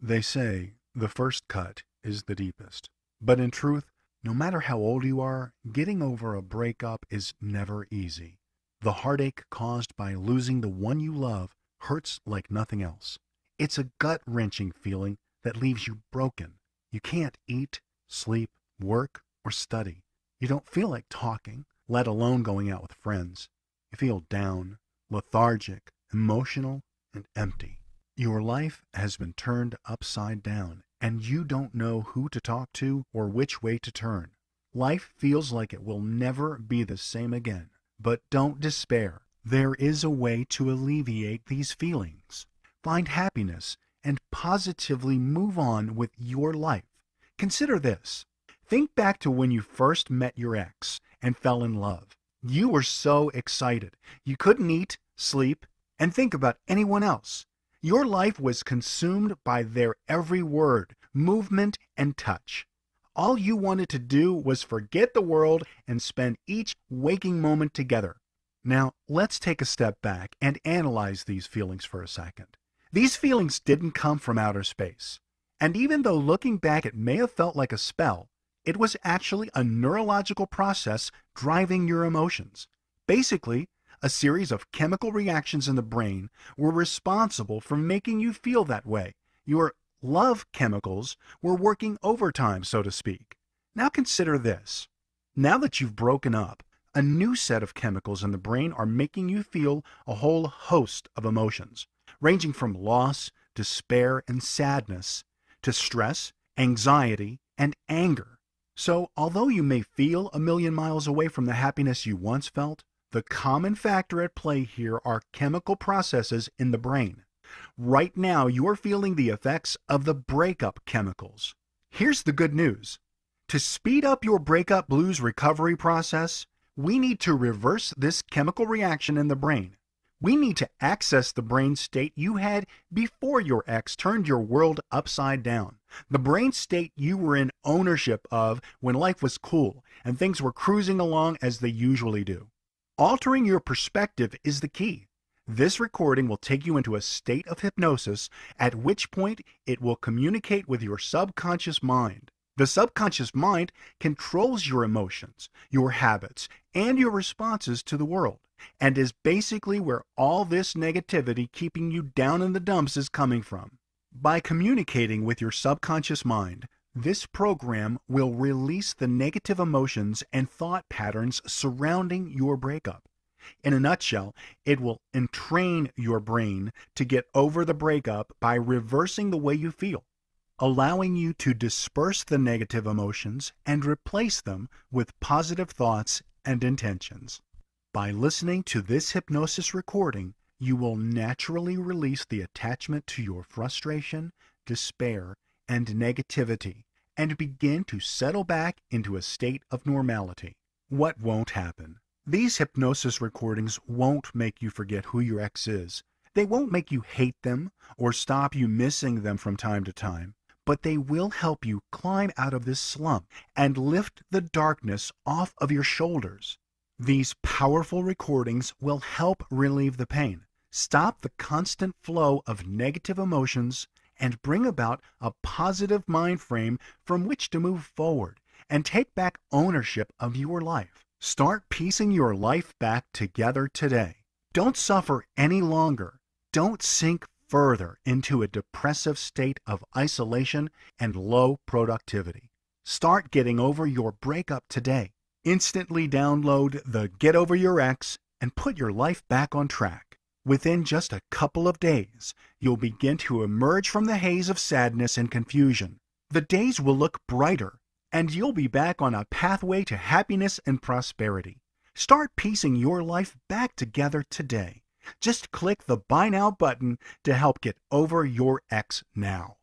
They say the first cut is the deepest. But in truth, no matter how old you are, getting over a breakup is never easy. The heartache caused by losing the one you love hurts like nothing else. It's a gut-wrenching feeling that leaves you broken. You can't eat, sleep, work, or study. You don't feel like talking, let alone going out with friends. You feel down, lethargic, emotional, and empty. Your life has been turned upside down, and you don't know who to talk to or which way to turn. Life feels like it will never be the same again. But don't despair. There is a way to alleviate these feelings. Find happiness and positively move on with your life. Consider this. Think back to when you first met your ex and fell in love. You were so excited. You couldn't eat, sleep, and think about anyone else. Your life was consumed by their every word, movement, and touch. All you wanted to do was forget the world and spend each waking moment together. Now, let's take a step back and analyze these feelings for a second. These feelings didn't come from outer space. And even though looking back it may have felt like a spell, it was actually a neurological process driving your emotions. Basically, a series of chemical reactions in the brain were responsible for making you feel that way. Your love chemicals were working overtime, so to speak. Now consider this. Now that you've broken up, a new set of chemicals in the brain are making you feel a whole host of emotions, ranging from loss, despair, and sadness, to stress, anxiety, and anger. So, although you may feel a million miles away from the happiness you once felt, the common factor at play here are chemical processes in the brain. Right now, you're feeling the effects of the breakup chemicals. Here's the good news. To speed up your breakup blues recovery process, we need to reverse this chemical reaction in the brain. We need to access the brain state you had before your ex turned your world upside down. The brain state you were in ownership of when life was cool and things were cruising along as they usually do. Altering your perspective is the key. This recording will take you into a state of hypnosis, at which point it will communicate with your subconscious mind. The subconscious mind controls your emotions, your habits, and your responses to the world, and is basically where all this negativity keeping you down in the dumps is coming from. By communicating with your subconscious mind, this program will release the negative emotions and thought patterns surrounding your breakup. In a nutshell, it will entrain your brain to get over the breakup by reversing the way you feel, allowing you to disperse the negative emotions and replace them with positive thoughts and intentions. By listening to this hypnosis recording, you will naturally release the attachment to your frustration, despair, and negativity, and begin to settle back into a state of normality. What won't happen? These hypnosis recordings won't make you forget who your ex is. They won't make you hate them or stop you missing them from time to time, but they will help you climb out of this slump and lift the darkness off of your shoulders. These powerful recordings will help relieve the pain, stop the constant flow of negative emotions, and bring about a positive mind frame from which to move forward and take back ownership of your life. Start piecing your life back together today. Don't suffer any longer. Don't sink further into a depressive state of isolation and low productivity. Start getting over your breakup today. Instantly download the Get Over Your Ex and put your life back on track. Within just a couple of days, you'll begin to emerge from the haze of sadness and confusion. The days will look brighter, and you'll be back on a pathway to happiness and prosperity. Start piecing your life back together today. Just click the Buy Now button to help get over your ex now.